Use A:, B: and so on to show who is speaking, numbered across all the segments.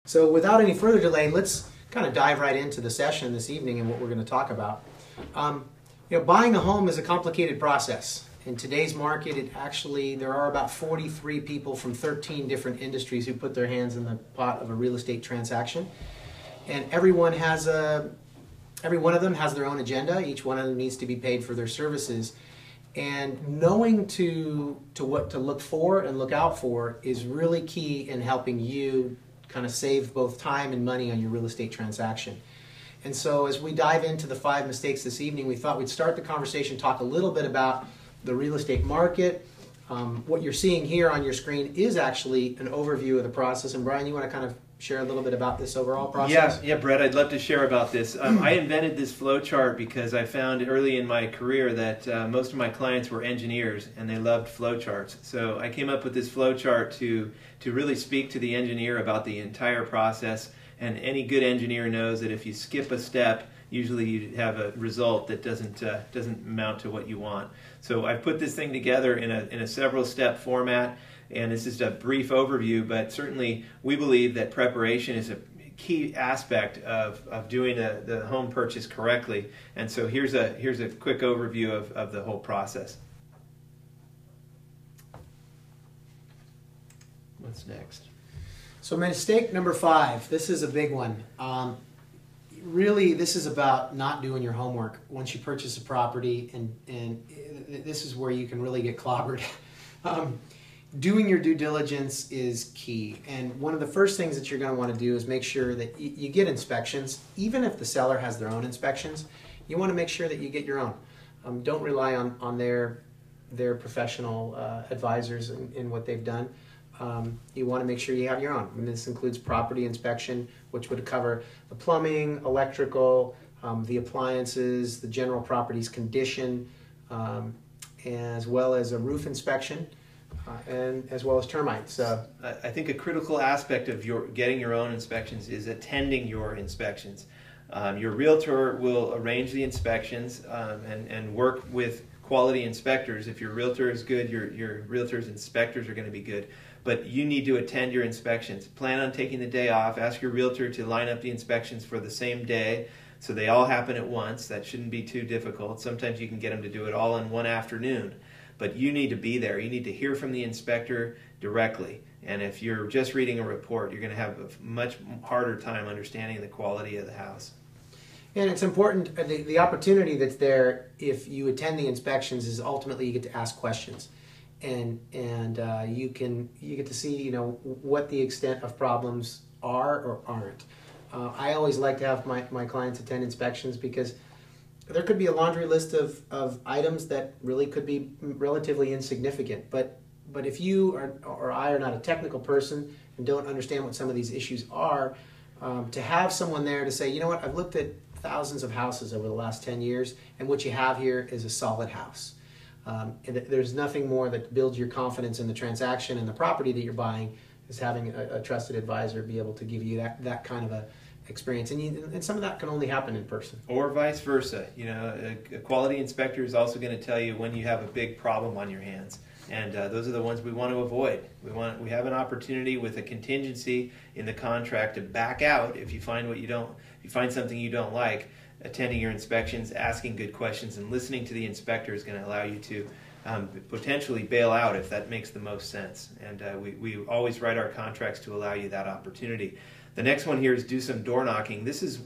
A: So without any further delay, let's kind of dive right into the session this evening and what we're going to talk about. Buying a home is a complicated process. In today's market, there are about 43 people from 13 different industries who put their hands in the pot of a real estate transaction. And every one of them has their own agenda. Each one of them needs to be paid for their services. And knowing what to look for and look out for is really key in helping you kind of save both time and money on your real estate transaction. And so as we dive into the 5 mistakes this evening, we thought we'd start the conversation, talk a little bit about the real estate market. What you're seeing here on your screen is actually an overview of the process. And Brian, you want to kind of share a little bit about this overall process?
B: Yeah, Brett, I'd love to share about this. I invented this flow chart because I found early in my career that most of my clients were engineers and they loved flow charts. So I came up with this flow chart to really speak to the engineer about the entire process. And any good engineer knows that if you skip a step, usually you have a result that doesn't amount to what you want. So I've put this thing together in a several step format. And this is a brief overview, but certainly we believe that preparation is a key aspect of doing the home purchase correctly. And so here's a quick overview of the whole process. What's next?
A: So mistake number 5, this is a big one. Really, this is about not doing your homework once you purchase a property, and this is where you can really get clobbered. Doing your due diligence is key, and one of the first things that you're going to want to do is make sure that you get inspections. Even if the seller has their own inspections, you want to make sure that you get your own. Don't rely on their professional advisors in what they've done. You want to make sure you have your own, and this includes property inspection, which would cover the plumbing, electrical, the appliances, the general property's condition, as well as a roof inspection. And as well as termites.
B: I think a critical aspect of getting your own inspections is attending your inspections. Your realtor will arrange the inspections and work with quality inspectors. If your realtor is good, your realtor's inspectors are going to be good. But you need to attend your inspections. Plan on taking the day off. Ask your realtor to line up the inspections for the same day so they all happen at once. That shouldn't be too difficult. Sometimes you can get them to do it all in one afternoon. But you need to be there. You need to hear from the inspector directly. And if you're just reading a report, you're going to have a much harder time understanding the quality of the house.
A: And it's important, the opportunity that's there if you attend the inspections is ultimately you get to ask questions. And you get to see what the extent of problems are or aren't. I always like to have my clients attend inspections because there could be a laundry list of items that really could be relatively insignificant. But if you or I are not a technical person and don't understand what some of these issues are, to have someone there to say, you know what, I've looked at thousands of houses over the last 10 years, and what you have here is a solid house. And there's nothing more that builds your confidence in the transaction and the property that you're buying is having a trusted advisor be able to give you that kind of a experience, and some of that can only happen in person.
B: Or vice versa. A quality inspector is also going to tell you when you have a big problem on your hands, and those are the ones we want to avoid. We have an opportunity with a contingency in the contract to back out if you find something you don't like. Attending your inspections, asking good questions, and listening to the inspector is going to allow you to potentially bail out if that makes the most sense. And we always write our contracts to allow you that opportunity. The next one here is do some door knocking. This is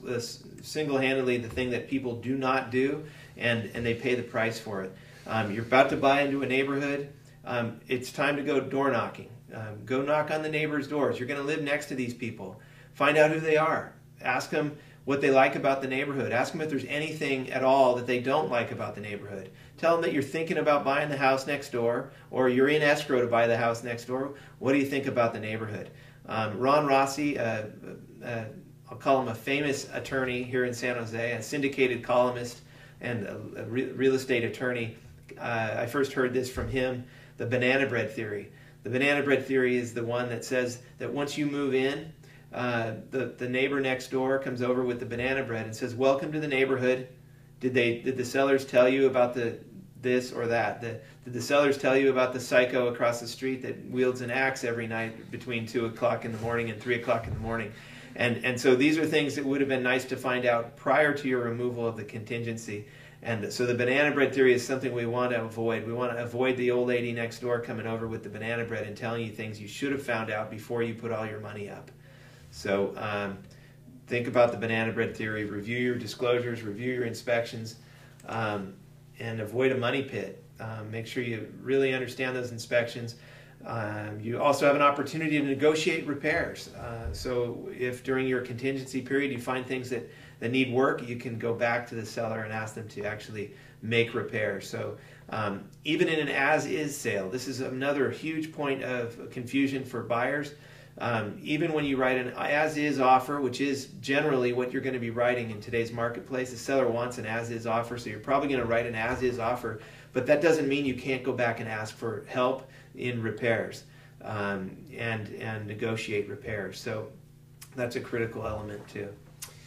B: single-handedly the thing that people do not do, and they pay the price for it. You're about to buy into a neighborhood. It's time to go door knocking. Go knock on the neighbors' doors. You're going to live next to these people. Find out who they are. Ask them what they like about the neighborhood. Ask them if there's anything at all that they don't like about the neighborhood. Tell them that you're thinking about buying the house next door, or you're in escrow to buy the house next door. What do you think about the neighborhood? Ron Rossi, I'll call him a famous attorney here in San Jose, a syndicated columnist and a real estate attorney. I first heard this from him, the banana bread theory. The banana bread theory is the one that says that once you move in, the neighbor next door comes over with the banana bread and says, "Welcome to the neighborhood. Did the sellers tell you about the this or that? Did the sellers tell you about the psycho across the street that wields an axe every night between 2 o'clock in the morning and 3 o'clock in the morning? And so these are things that would have been nice to find out prior to your removal of the contingency. And so the banana bread theory is something we want to avoid. We want to avoid the old lady next door coming over with the banana bread and telling you things you should have found out before you put all your money up. So think about the banana bread theory, review your disclosures, review your inspections, and avoid a money pit. Make sure you really understand those inspections. You also have an opportunity to negotiate repairs. So if during your contingency period you find things that need work, you can go back to the seller and ask them to actually make repairs. So even in an as-is sale, this is another huge point of confusion for buyers. Even when you write an as-is offer, which is generally what you're going to be writing in today's marketplace, the seller wants an as-is offer, so you're probably going to write an as-is offer, but that doesn't mean you can't go back and ask for help in repairs and negotiate repairs. So that's a critical element too.